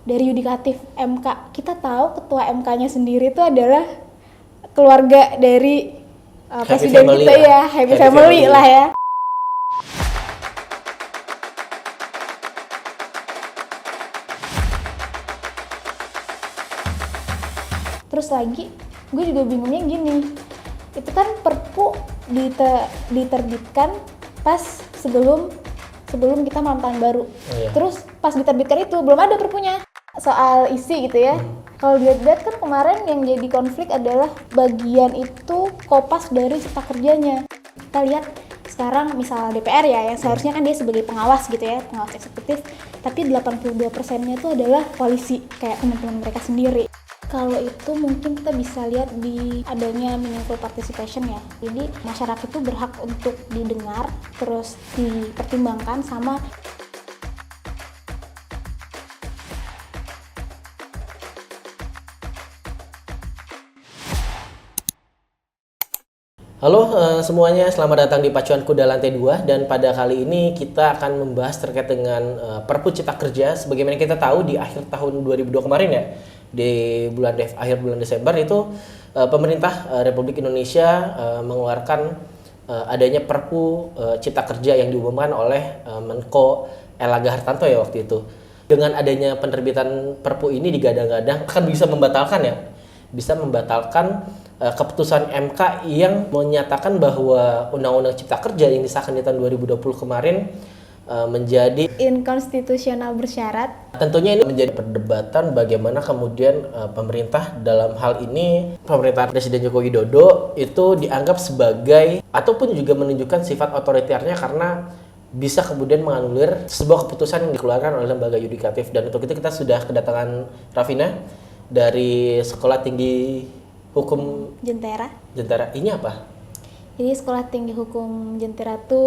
dari yudikatif MK. Kita tahu ketua MK-nya sendiri itu adalah keluarga dari presiden kita ya, happy family lah ya. Terus lagi, gue juga bingungnya gini, itu kan Perpu diterbitkan pas sebelum kita malam tahun baru. Oh, iya. Terus pas diterbitkan itu belum ada Perpunya soal isi gitu ya. Kalau dilihat kan kemarin yang jadi konflik adalah bagian itu kopas dari cipta kerjanya. Kita lihat sekarang misal DPR ya, yang seharusnya kan dia sebagai pengawas gitu ya, pengawas eksekutif, tapi 82%-nya itu adalah koalisi, kayak teman-teman mereka sendiri. Kalau itu mungkin kita bisa lihat di adanya meaningful participation ya. Jadi masyarakat itu berhak untuk didengar, terus dipertimbangkan sama Halo semuanya, selamat datang di Pacuan Kuda Lantai 2 dan pada kali ini kita akan membahas terkait dengan Perpu Cipta Kerja. Sebagaimana kita tahu di akhir tahun 2002 kemarin ya, di akhir bulan Desember itu pemerintah Republik Indonesia mengeluarkan adanya Perpu Cipta Kerja yang diumumkan oleh Menko Erlangga Hartarto ya waktu itu. Dengan adanya penerbitan Perpu ini digadang-gadang akan bisa membatalkan keputusan MK yang menyatakan bahwa Undang-Undang Cipta Kerja yang disahkan di tahun 2020 kemarin menjadi inkonstitusional bersyarat. Tentunya ini menjadi perdebatan bagaimana kemudian pemerintah dalam hal ini pemerintahan Presiden Joko Widodo itu dianggap sebagai ataupun juga menunjukkan sifat otoriternya karena bisa kemudian menganulir sebuah keputusan yang dikeluarkan oleh lembaga yudikatif. Dan untuk itu kita sudah kedatangan Rafina dari Sekolah Tinggi Hukum Jentera. Ini apa? Jadi Sekolah Tinggi Hukum Jentera itu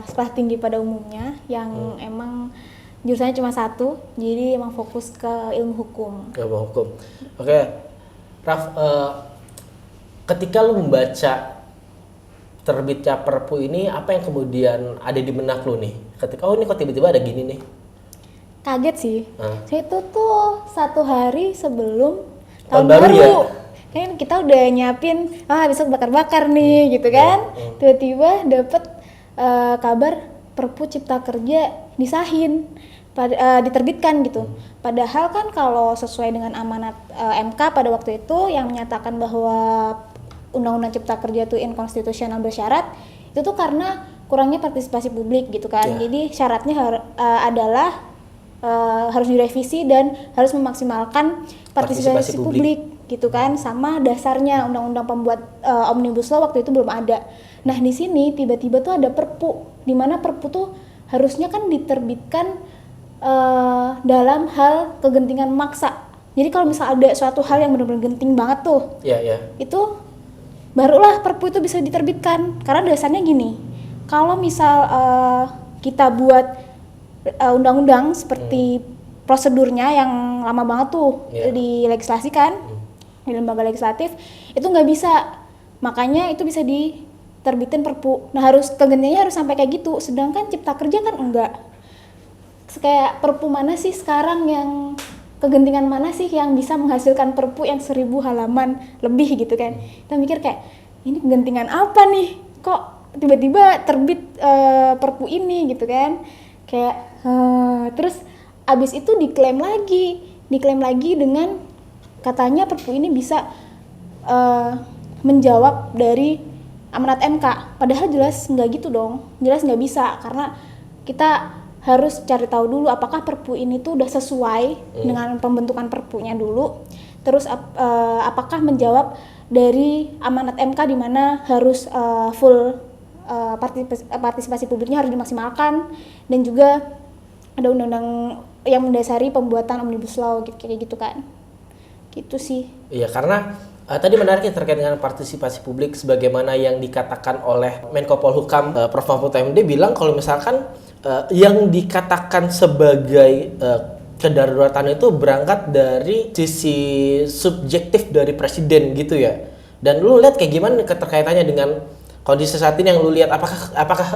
sekolah tinggi pada umumnya yang emang jurusannya cuma satu, jadi emang fokus ke ilmu hukum. Ilmu hukum. Oke, Raf, ketika lu membaca terbitnya Perpu ini, apa yang kemudian ada di benak lu nih? Ketika ini kok tiba-tiba ada gini nih? Kaget sih. Saya itu tuh 1 hari sebelum Tahun baru ya? Kan kita udah nyiapin, besok bakar-bakar nih gitu kan. Tiba-tiba dapet kabar Perpu Cipta Kerja disahin, diterbitkan gitu. Padahal kan kalau sesuai dengan amanat MK pada waktu itu yang menyatakan bahwa Undang-Undang Cipta Kerja itu inkonstitusional bersyarat, itu tuh karena kurangnya partisipasi publik gitu kan. Jadi syaratnya adalah harus direvisi dan harus memaksimalkan partisipasi publik gitu kan, sama dasarnya undang-undang pembuat Omnibus Law waktu itu belum ada. Nah di sini tiba-tiba tuh ada Perpu, di mana Perpu tuh harusnya kan diterbitkan dalam hal kegentingan memaksa. Jadi kalau misal ada suatu hal yang benar-benar genting banget tuh, itu barulah Perpu itu bisa diterbitkan. Karena dasarnya gini, kalau misal kita buat undang-undang seperti prosedurnya yang lama banget tuh dilegislasikan di lembaga legislatif, itu nggak bisa, makanya itu bisa diterbitin Perpu. Nah harus kegentingannya harus sampai kayak gitu, sedangkan Cipta Kerja kan enggak. Kayak Perpu mana sih sekarang yang kegentingan mana sih yang bisa menghasilkan Perpu yang 1000 halaman lebih gitu kan. Kita mikir kayak ini kegentingan apa nih kok tiba-tiba terbit Perpu ini gitu kan. Kayak terus abis itu diklaim lagi dengan katanya Perpu ini bisa menjawab dari amanat MK. Padahal jelas nggak gitu dong, jelas nggak bisa, karena kita harus cari tahu dulu apakah Perpu ini tuh udah sesuai dengan pembentukan Perpunya dulu. Terus apakah menjawab dari amanat MK di mana harus full partisipasi publiknya harus dimaksimalkan, dan juga ada undang-undang yang mendasari pembuatan Omnibus Law kayak gitu kan. Gitu sih. Iya, karena tadi menariknya terkait dengan partisipasi publik sebagaimana yang dikatakan oleh Menko Polhukam Prof. Mahfud MD bilang kalau misalkan yang dikatakan sebagai kedaruratan itu berangkat dari sisi subjektif dari presiden gitu ya. Dan lu lihat kayak gimana keterkaitannya dengan kondisi saat ini yang lu lihat, apakah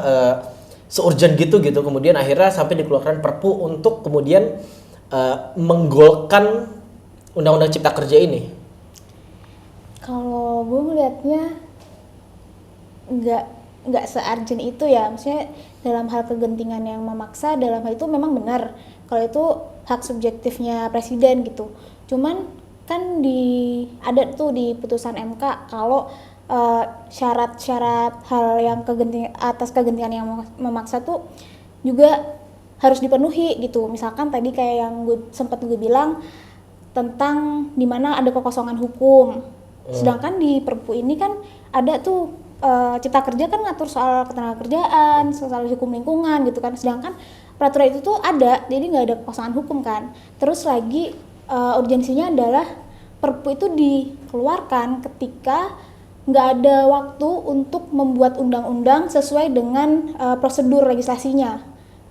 se-urgent gitu kemudian akhirnya sampai dikeluarkan Perpu untuk kemudian menggolkan undang-undang Cipta Kerja ini? Kalau gue melihatnya nggak nggak se-urgent itu ya, maksudnya dalam hal kegentingan yang memaksa, dalam hal itu memang benar kalau itu hak subjektifnya presiden gitu. Cuman kan ada tuh di putusan MK kalau syarat-syarat hal yang atas kegentingan yang memaksa tuh juga harus dipenuhi gitu. Misalkan tadi kayak yang sempat gue bilang tentang dimana ada kekosongan hukum. Sedangkan di Perpu ini kan ada tuh Cipta Kerja kan ngatur soal ketenagakerjaan, soal hukum lingkungan gitu kan. Sedangkan peraturan itu tuh ada, jadi nggak ada kekosongan hukum kan. Terus lagi urgensinya adalah Perpu itu dikeluarkan ketika nggak ada waktu untuk membuat undang-undang sesuai dengan prosedur legislasinya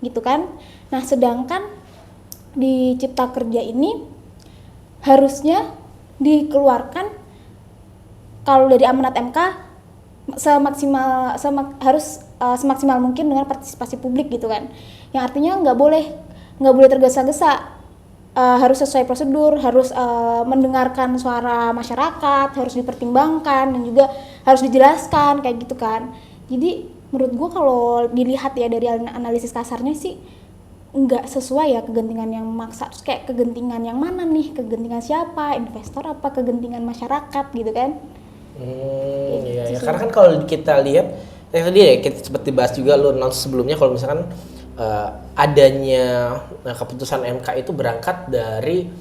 gitu kan. Nah sedangkan di Cipta Kerja ini harusnya dikeluarkan kalau dari amanat MK semaksimal mungkin dengan partisipasi publik gitu kan. Yang artinya nggak boleh tergesa-gesa, harus sesuai prosedur, harus mendengarkan suara masyarakat, harus dipertimbangkan dan juga harus dijelaskan kayak gitu kan. Jadi menurut gue kalau dilihat ya dari analisis kasarnya sih nggak sesuai ya kegentingan yang memaksa. Terus kayak kegentingan yang mana nih, kegentingan siapa, investor apa kegentingan masyarakat gitu kan. Iya. Karena kan kalau kita lihat tadi ya kita seperti bahas juga lo sebelumnya kalau misalkan adanya keputusan MK itu berangkat dari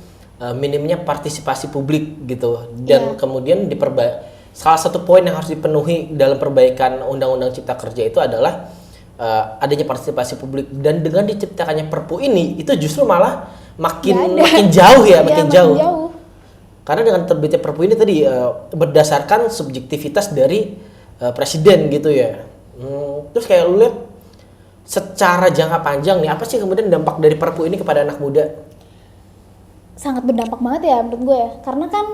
minimnya partisipasi publik gitu dan kemudian salah satu poin yang harus dipenuhi dalam perbaikan Undang-Undang Cipta Kerja itu adalah adanya partisipasi publik, dan dengan diciptakannya Perpu ini itu justru malah makin jauh ya, makin jauh. Karena dengan terbitnya Perpu ini tadi berdasarkan subjektivitas dari presiden gitu ya. Terus kayak lu lihat secara jangka panjang nih apa sih kemudian dampak dari Perpu ini kepada anak muda? Sangat berdampak banget ya menurut gue ya. Karena kan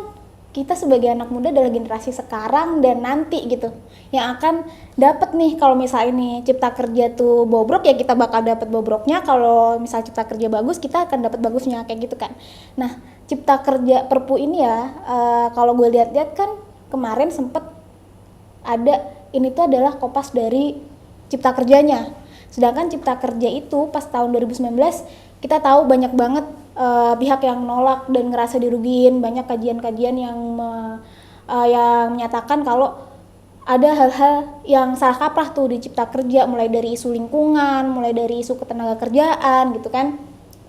kita sebagai anak muda adalah generasi sekarang dan nanti gitu yang akan dapat nih, kalau misalnya ini Cipta Kerja tuh bobrok ya kita bakal dapat bobroknya, kalau misal Cipta Kerja bagus kita akan dapat bagusnya kayak gitu kan. Nah Cipta Kerja Perpu ini ya kalau gue lihat-lihat kan kemarin sempet ada ini tuh adalah kopas dari Cipta Kerjanya, sedangkan Cipta Kerja itu pas tahun 2019 kita tahu banyak banget pihak yang nolak dan ngerasa dirugiin, banyak kajian-kajian yang menyatakan kalau ada hal-hal yang salah kaprah tuh di Cipta Kerja, mulai dari isu lingkungan, mulai dari isu ketenagakerjaan gitu kan,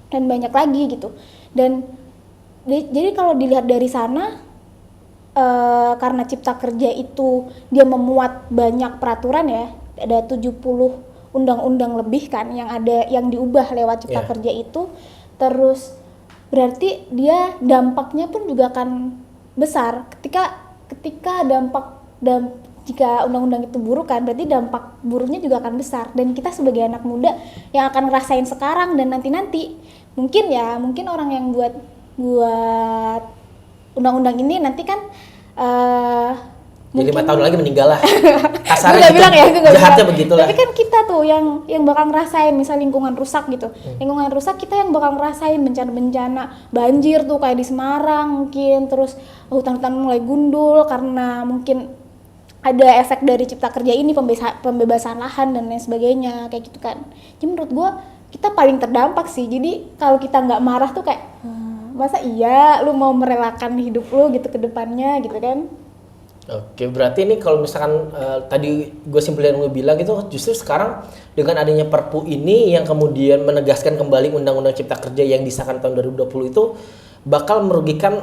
dan banyak lagi gitu. Dan jadi kalau dilihat dari sana karena Cipta Kerja itu dia memuat banyak peraturan ya, ada 70 undang-undang lebih kan yang diubah lewat Cipta Kerja itu, terus berarti dia dampaknya pun juga akan besar ketika jika undang-undang itu buruk kan, berarti dampak buruknya juga akan besar, dan kita sebagai anak muda yang akan ngerasain sekarang dan nanti mungkin orang yang buat undang-undang ini nanti kan Jadi 5 tahun lagi meninggal lah. Kasarnya gitu. Jahatnya begitulah. Tapi kan kita tuh yang bakal ngerasain misal lingkungan rusak gitu. Lingkungan rusak kita yang bakal ngerasain bencana-bencana banjir tuh kayak di Semarang mungkin, terus hutan-hutan mulai gundul karena mungkin ada efek dari Cipta Kerja ini, pembebasan lahan dan lain sebagainya kayak gitu kan. Jadi menurut gua kita paling terdampak sih. Jadi kalau kita nggak marah tuh kayak masa iya lu mau merelakan hidup lu gitu ke depannya gitu kan. Oke, berarti ini kalau misalkan tadi gue simpulin gue bilang gitu, justru sekarang dengan adanya Perpu ini yang kemudian menegaskan kembali Undang-Undang Cipta Kerja yang disahkan tahun 2020 itu bakal merugikan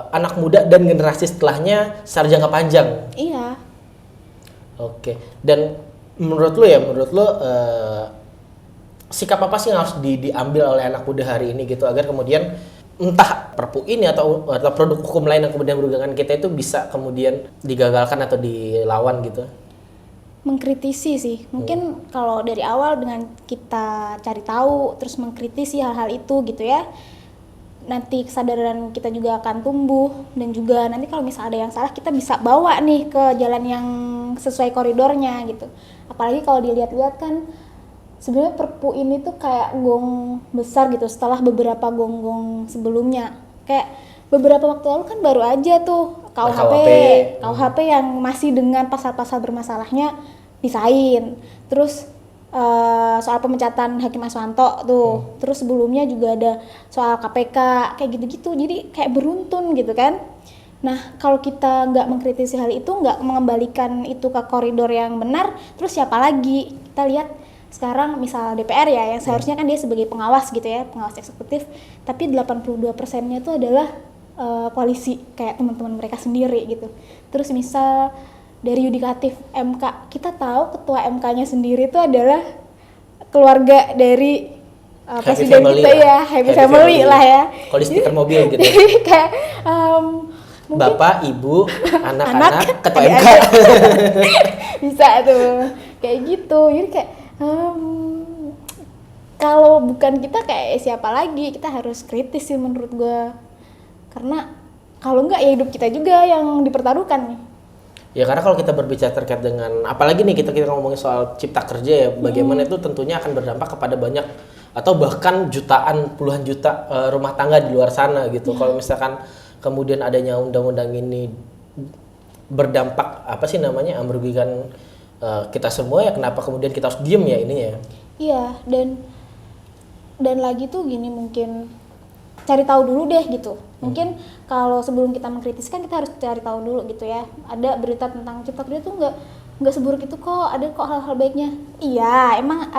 anak muda dan generasi setelahnya secara jangka panjang. Iya. Oke, dan menurut lo sikap apa sih yang harus diambil oleh anak muda hari ini gitu agar kemudian entah Perpu ini atau produk hukum lain yang kemudian merugikan kita itu bisa kemudian digagalkan atau dilawan gitu? Mengkritisi sih, mungkin kalau dari awal dengan kita cari tahu terus mengkritisi hal-hal itu gitu ya, nanti kesadaran kita juga akan tumbuh, dan juga nanti kalau misalnya ada yang salah kita bisa bawa nih ke jalan yang sesuai koridornya gitu. Apalagi kalau dilihat-lihat kan sebenarnya Perpu ini tuh kayak gong besar gitu setelah beberapa gong-gong sebelumnya. Kayak beberapa waktu lalu kan baru aja tuh KUHP yang masih dengan pasal-pasal bermasalahnya disain. Terus soal pemecatan Hakim Aswanto tuh. Terus sebelumnya juga ada soal KPK kayak gitu-gitu. Jadi kayak beruntun gitu kan. Nah, kalau kita nggak mengkritisi hal itu, nggak mengembalikan itu ke koridor yang benar, terus siapa lagi? Kita lihat sekarang misal DPR ya, yang seharusnya kan dia sebagai pengawas gitu ya, pengawas eksekutif, tapi 82%-nya itu adalah koalisi, kayak teman-teman mereka sendiri gitu. Terus misal dari yudikatif MK, kita tahu ketua MK-nya sendiri itu adalah keluarga dari presiden kita ya, Happy Family lah ya. Kalau di stiker mobil gitu. Jadi kayak mungkin Bapak, Ibu, anak-anak, ketua MK. Bisa tuh kayak gitu. Jadi kayak kalau bukan kita kayak siapa lagi? Kita harus kritis sih menurut gue. Karena kalau enggak ya hidup kita juga yang dipertaruhkan nih. Ya karena kalau kita berbicara terkait dengan apalagi nih kita ngomongin soal cipta kerja ya, bagaimana itu tentunya akan berdampak kepada banyak atau bahkan jutaan, puluhan juta rumah tangga di luar sana gitu. Kalau misalkan kemudian adanya undang-undang ini berdampak merugikan kita semua, ya kenapa kemudian kita harus diem ya ininya ya? Iya, dan lagi tuh gini, mungkin cari tahu dulu deh gitu. Mungkin kalau sebelum kita mengkritiskan kita harus cari tahu dulu gitu ya. Ada berita tentang cipta kerja tuh nggak seburuk itu kok, ada kok hal-hal baiknya. Iya, emang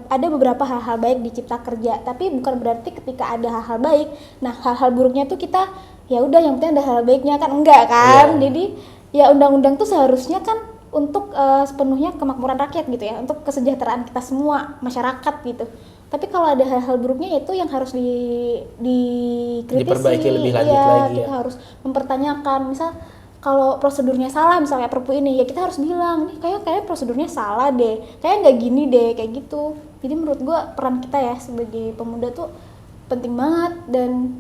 ada beberapa hal-hal baik di cipta kerja, tapi bukan berarti ketika ada hal-hal baik, nah hal-hal buruknya tuh kita ya udah yang penting ada hal baiknya kan, enggak kan? Yeah. Jadi ya undang-undang tuh seharusnya kan untuk sepenuhnya kemakmuran rakyat gitu ya, untuk kesejahteraan kita semua masyarakat gitu. Tapi kalau ada hal-hal buruknya itu yang harus dikritisi, diperbaiki lebih lanjut lagi kita harus mempertanyakan. Misal kalau prosedurnya salah, misalnya Perpu ini, ya kita harus bilang nih kayak prosedurnya salah deh, kayak nggak gini deh, kayak gitu. Jadi menurut gue peran kita ya sebagai pemuda tuh penting banget, dan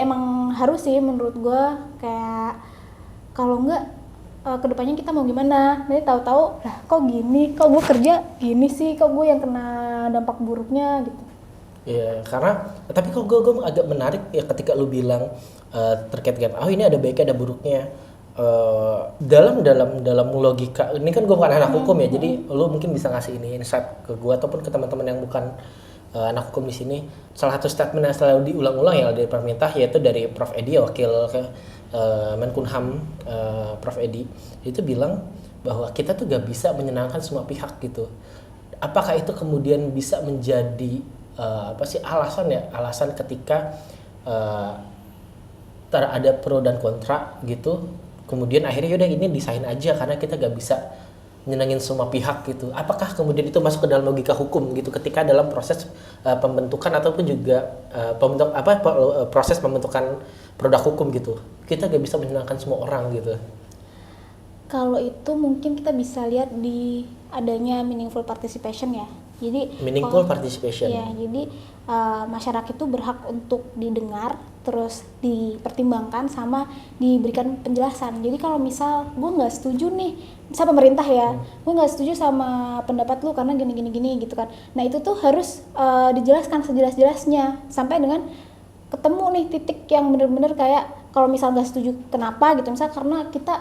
emang harus sih menurut gue. Kayak kalau nggak kedepannya kita mau gimana? Nanti tahu-tahu lah kok gini, kok gue kerja gini sih, kok gue yang kena dampak buruknya gitu. Iya, karena tapi kok gue agak menarik ya ketika lu bilang terkait dengan ini ada baiknya ada buruknya. Dalam logika ini kan gue bukan anak hukum ya, jadi lu mungkin bisa ngasih ini insight ke gue ataupun ke teman-teman yang bukan anak hukum di sini. Salah satu statement yang selalu diulang-ulang ya dari pemerintah, yaitu dari Prof Edi, wakil Menkumham Prof Edi, itu bilang bahwa kita tuh gak bisa menyenangkan semua pihak gitu. Apakah itu kemudian bisa menjadi alasan ketika ada pro dan kontra gitu, kemudian akhirnya yaudah ini disahin aja karena kita gak bisa nyenengin semua pihak gitu. Apakah kemudian itu masuk ke dalam logika hukum gitu ketika dalam proses pembentukan ataupun juga proses pembentukan produk hukum gitu, kita gak bisa menyenangkan semua orang gitu? Kalau itu mungkin kita bisa lihat di adanya meaningful participation ya. Jadi meaningful participation. Ya, jadi masyarakat itu berhak untuk didengar, terus dipertimbangkan sama diberikan penjelasan. Jadi kalau misal gue nggak setuju nih, misal pemerintah ya, gue nggak setuju sama pendapat lu karena gini gitu kan. Nah itu tuh harus dijelaskan sejelas-jelasnya sampai dengan ketemu nih titik yang benar-benar kayak kalau misal nggak setuju kenapa gitu, misal karena kita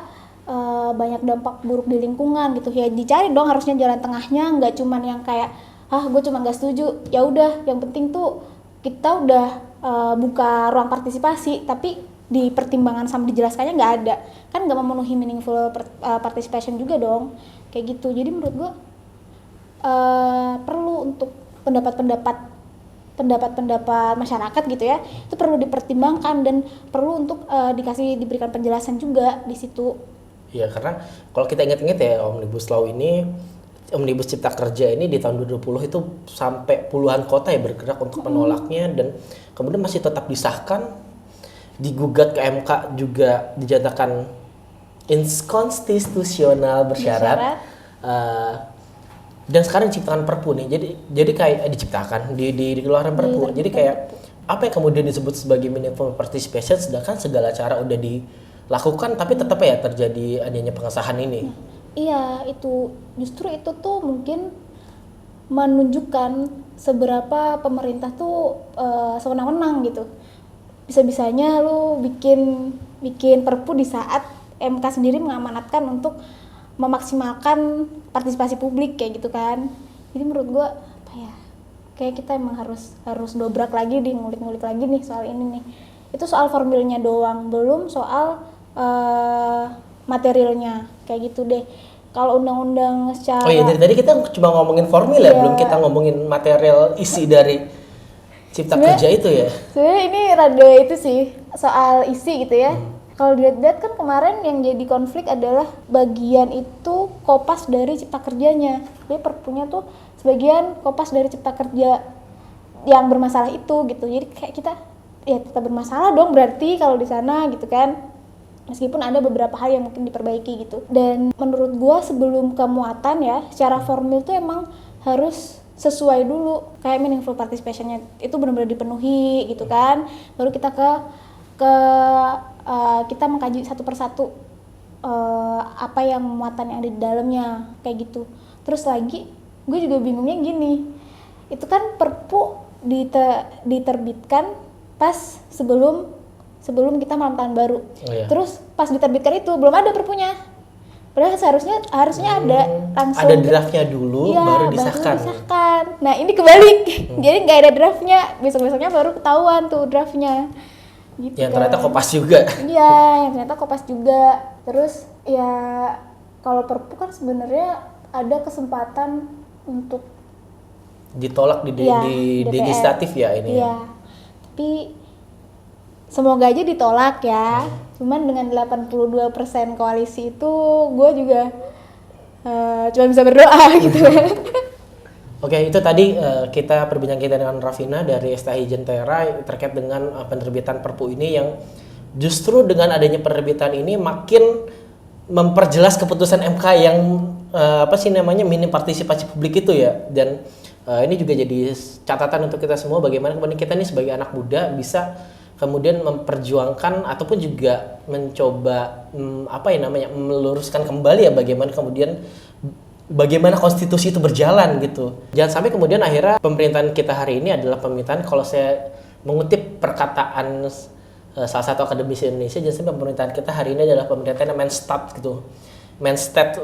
banyak dampak buruk di lingkungan gitu ya, dicari dong harusnya jalan tengahnya, nggak cuman yang kayak gue cuma nggak setuju ya udah, yang penting tuh kita udah buka ruang partisipasi tapi di pertimbangan sama dijelaskannya nggak ada, kan nggak memenuhi meaningful participation juga dong kayak gitu. Jadi menurut gue perlu untuk pendapat masyarakat gitu ya, itu perlu dipertimbangkan dan perlu untuk diberikan penjelasan juga di situ. Iya, karena kalau kita ingat-ingat ya Omnibus Law ini, Omnibus Cipta Kerja ini di tahun 2020 itu sampai puluhan kota ya bergerak untuk menolaknya, dan kemudian masih tetap disahkan, digugat ke MK juga dijatakan inkonstitusional bersyarat. Dan sekarang diciptakan Perpu nih, jadi kayak diciptakan dikeluarkan Perpu. Jadi kayak apa yang kemudian disebut sebagai meaningful participation, sedangkan segala cara udah dilakukan tapi tetap ya terjadi adanya pengesahan ini. Iya, itu justru itu tuh mungkin menunjukkan seberapa pemerintah tuh sewenang-wenang gitu. Bisa-bisanya lu bikin perpu di saat MK sendiri mengamanatkan untuk memaksimalkan partisipasi publik kayak gitu kan. Jadi menurut gua apa ya, kayak kita emang harus dobrak lagi ngulik-ngulik lagi nih soal ini nih. Itu soal formilnya doang, belum soal materialnya kayak gitu deh. Kalau undang-undang secara... Oh iya, dari tadi kita cuma ngomongin formil ya, belum kita ngomongin material isi dari Cipta Kerja itu ya. Sebenarnya ini rada itu sih, soal isi gitu ya. Kalau dilihat-lihat kan kemarin yang jadi konflik adalah bagian itu kopas dari Cipta Kerjanya. Jadi perpunya tuh sebagian kopas dari Cipta Kerja yang bermasalah itu gitu. Jadi kayak kita ya tetap bermasalah dong berarti kalau di sana gitu kan. Meskipun ada beberapa hal yang mungkin diperbaiki gitu. Dan menurut gua sebelum kemuatan ya, secara formil tuh emang harus sesuai dulu. Kayak meaningful participationnya itu benar-benar dipenuhi gitu kan. Baru kita kita mengkaji satu persatu apa yang muatan yang ada di dalamnya kayak gitu. Terus lagi gue juga bingungnya gini, itu kan perpu diterbitkan pas sebelum kita malam tahun baru. Oh, iya. Terus pas diterbitkan itu belum ada perpunya. Padahal harusnya ada langsung. Ada draftnya dulu, iya, baru disahkan. Nah ini kebalik, jadi nggak ada draftnya, besok-besoknya baru ketahuan tuh draftnya. Gitu Yang kan. ternyata kopas juga. Iya, yang ternyata kopas juga. Terus ya kalau perpu kan sebenarnya ada kesempatan untuk Ditolak di DPR. legislatif ya ini. Iya, tapi semoga aja ditolak ya. Cuman dengan 82% koalisi itu gue juga cuma bisa berdoa gitu kan. Oke, itu tadi kita perbincang kita dengan Rafina dari STHI Jentera terkait dengan penerbitan Perpu ini yang justru dengan adanya penerbitan ini makin memperjelas keputusan MK yang minim partisipasi publik itu ya. Dan ini juga jadi catatan untuk kita semua bagaimana kemudian kita nih sebagai anak muda bisa kemudian memperjuangkan ataupun juga mencoba meluruskan kembali ya bagaimana konstitusi itu berjalan gitu. Jangan sampai kemudian akhirnya pemerintahan kita hari ini adalah pemerintahan, kalau saya mengutip perkataan salah satu akademisi Indonesia, jangan sampai pemerintahan kita hari ini adalah pemerintahan yang main-state gitu. Main-state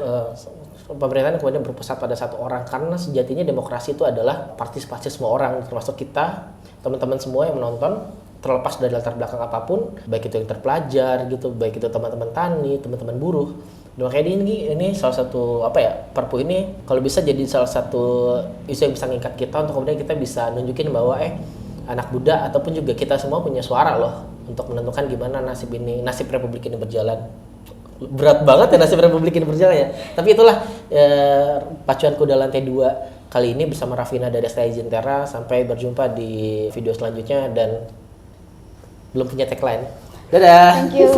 pemerintahan kemudian berpusat pada satu orang, karena sejatinya demokrasi itu adalah partisipasi semua orang, termasuk kita, teman-teman semua yang menonton, terlepas dari latar belakang apapun, baik itu yang terpelajar gitu, baik itu teman-teman tani, teman-teman buruh. Dan makanya ini salah satu Perpu ini kalau bisa jadi salah satu isu yang bisa ngikat kita untuk kemudian kita bisa nunjukin bahwa anak muda ataupun juga kita semua punya suara loh untuk menentukan gimana nasib Republik ini berjalan. Berat banget ya nasib Republik ini berjalan ya. Tapi itulah Pacuan Kuda Lantai 2 kali ini bersama Rafina dari STHI Jentera. Sampai berjumpa di video selanjutnya dan belum punya tagline. Dadah. Thank you.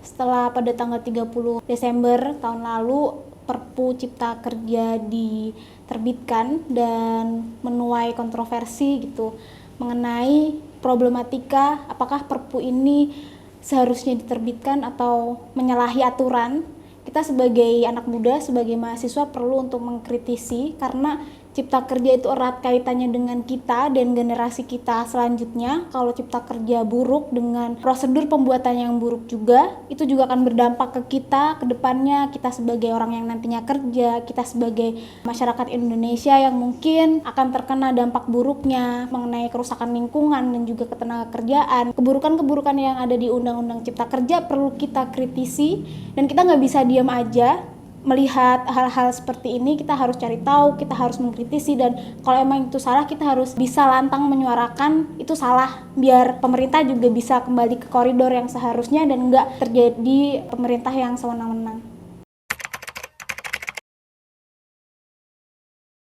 Setelah pada tanggal 30 Desember tahun lalu Perpu Cipta Kerja diterbitkan dan menuai kontroversi gitu mengenai problematika apakah Perpu ini seharusnya diterbitkan atau menyalahi aturan. Kita sebagai anak muda, sebagai mahasiswa perlu untuk mengkritisi karena Cipta Kerja itu erat kaitannya dengan kita dan generasi kita selanjutnya. Kalau Cipta Kerja buruk dengan prosedur pembuatan yang buruk juga, itu juga akan berdampak ke kita ke depannya. Kita sebagai orang yang nantinya kerja, kita sebagai masyarakat Indonesia yang mungkin akan terkena dampak buruknya mengenai kerusakan lingkungan dan juga ketenagakerjaan. Keburukan-keburukan yang ada di Undang-Undang Cipta Kerja perlu kita kritisi dan kita nggak bisa diam aja melihat hal-hal seperti ini. Kita harus cari tahu, kita harus mengkritisi, dan kalau emang itu salah kita harus bisa lantang menyuarakan itu salah biar pemerintah juga bisa kembali ke koridor yang seharusnya dan enggak terjadi pemerintah yang sewenang-wenang.